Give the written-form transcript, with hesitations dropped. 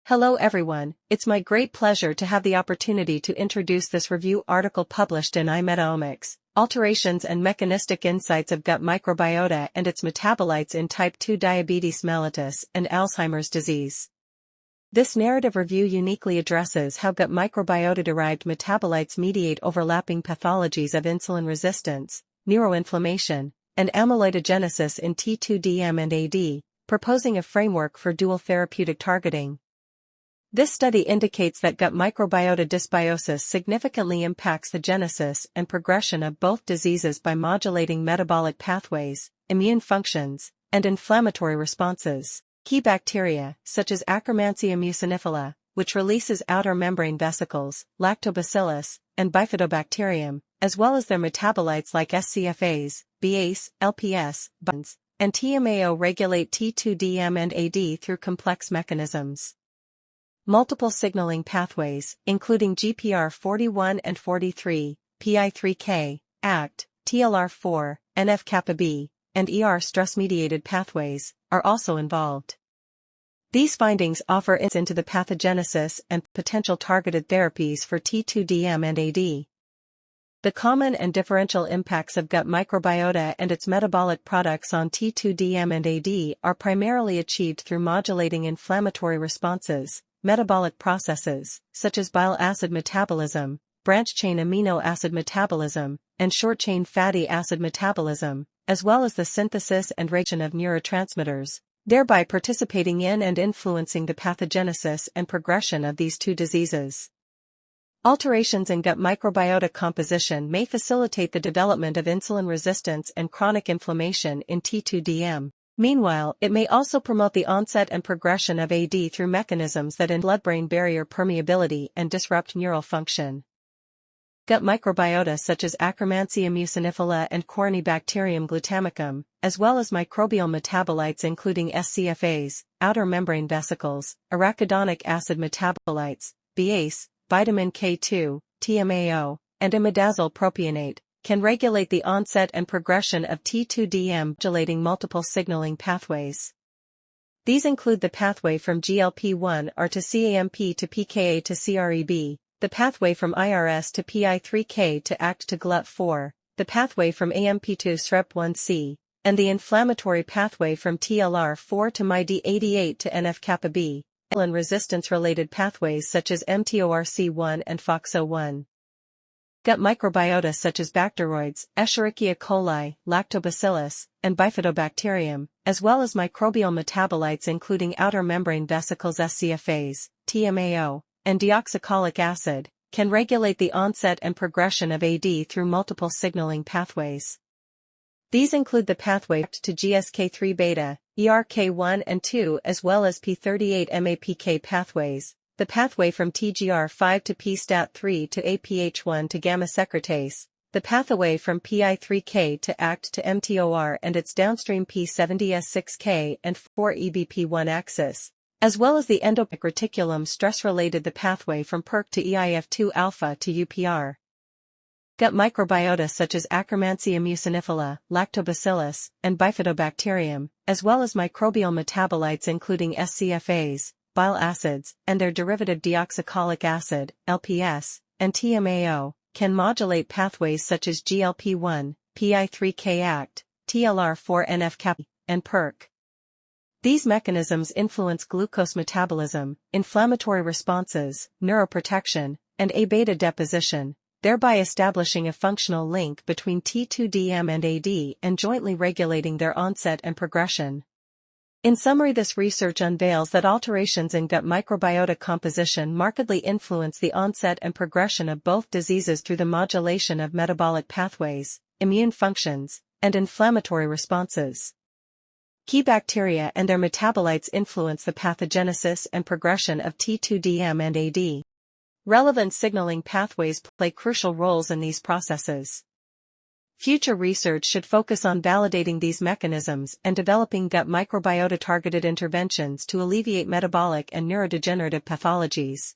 Hello everyone, it's my great pleasure to have the opportunity to introduce this review article published in iMetaOmics, Alterations and Mechanistic Insights of Gut Microbiota and its Metabolites in Type 2 Diabetes mellitus and Alzheimer's disease. This narrative review uniquely addresses how gut microbiota-derived metabolites mediate overlapping pathologies of insulin resistance, neuroinflammation, and amyloidogenesis in T2DM and AD, proposing a framework for dual therapeutic targeting. This study indicates that gut microbiota dysbiosis significantly impacts the genesis and progression of both diseases by modulating metabolic pathways, immune functions, and inflammatory responses. Key bacteria, such as Akkermansia mucinifera, which releases outer membrane vesicles, lactobacillus, and bifidobacterium, as well as their metabolites like scFAs, BAs, LPS, BUNs, and TMAO regulate T2DM and AD through complex mechanisms. Multiple signaling pathways, including GPR41 and 43, PI3K, ACT, TLR4, NF-kappa-B, and stress-mediated pathways, are also involved. These findings offer insights into the pathogenesis and potential targeted therapies for T2DM and AD. The common and differential impacts of gut microbiota and its metabolic products on T2DM and AD are primarily achieved through modulating inflammatory responses, metabolic processes, such as bile acid metabolism, branch-chain amino acid metabolism, and short-chain fatty acid metabolism, as well as the synthesis and regulation of neurotransmitters, thereby participating in and influencing the pathogenesis and progression of these two diseases. Alterations in gut microbiota composition may facilitate the development of insulin resistance and chronic inflammation in T2DM. Meanwhile, it may also promote the onset and progression of AD through mechanisms that blood-brain barrier permeability and disrupt neural function. Gut microbiota such as Akkermansia mucinifera and Corynebacterium glutamicum, as well as microbial metabolites including scFAs, outer membrane vesicles, arachidonic acid metabolites, BAs, vitamin K2, TMAO, and imidazole propionate, can regulate the onset and progression of T2DM, modulating multiple signaling pathways. These include the pathway from GLP-1R to CAMP to PKA to CREB, the pathway from IRS to PI3K to ACT to GLUT4, the pathway from AMP to SREP1C, and the inflammatory pathway from TLR4 to MyD88 to NF-kappa-B, and resistance-related pathways such as mTORC1 and FOXO1. Gut microbiota such as bacteroids, Escherichia coli, lactobacillus, and bifidobacterium, as well as microbial metabolites including outer membrane vesicles scFAs, TMAO, and deoxycholic acid, can regulate the onset and progression of AD through multiple signaling pathways. These include the pathway to GSK3-beta, ERK1 and 2 as well as P38-MAPK pathways, the pathway from TGR5 to pSTAT3 to APH1 to gamma secretase, the pathway from PI3K to ACT to mTOR and its downstream P70S6K and 4EBP1 axis, as well as the endocrine reticulum stress-related the pathway from PERK to EIF2 alpha to UPR. Gut microbiota such as Akkermansia mucinifera, lactobacillus, and bifidobacterium, as well as microbial metabolites including scFAs, bile acids, and their derivative deoxycholic acid, LPS, and TMAO, can modulate pathways such as GLP-1, PI3K ACT, TLR4 NF-kappa, and PERK. These mechanisms influence glucose metabolism, inflammatory responses, neuroprotection, and A-beta deposition, thereby establishing a functional link between T2DM and AD and jointly regulating their onset and progression. In summary, this research unveils that alterations in gut microbiota composition markedly influence the onset and progression of both diseases through the modulation of metabolic pathways, immune functions, and inflammatory responses. Key bacteria and their metabolites influence the pathogenesis and progression of T2DM and AD. Relevant signaling pathways play crucial roles in these processes. Future research should focus on validating these mechanisms and developing gut microbiota-targeted interventions to alleviate metabolic and neurodegenerative pathologies.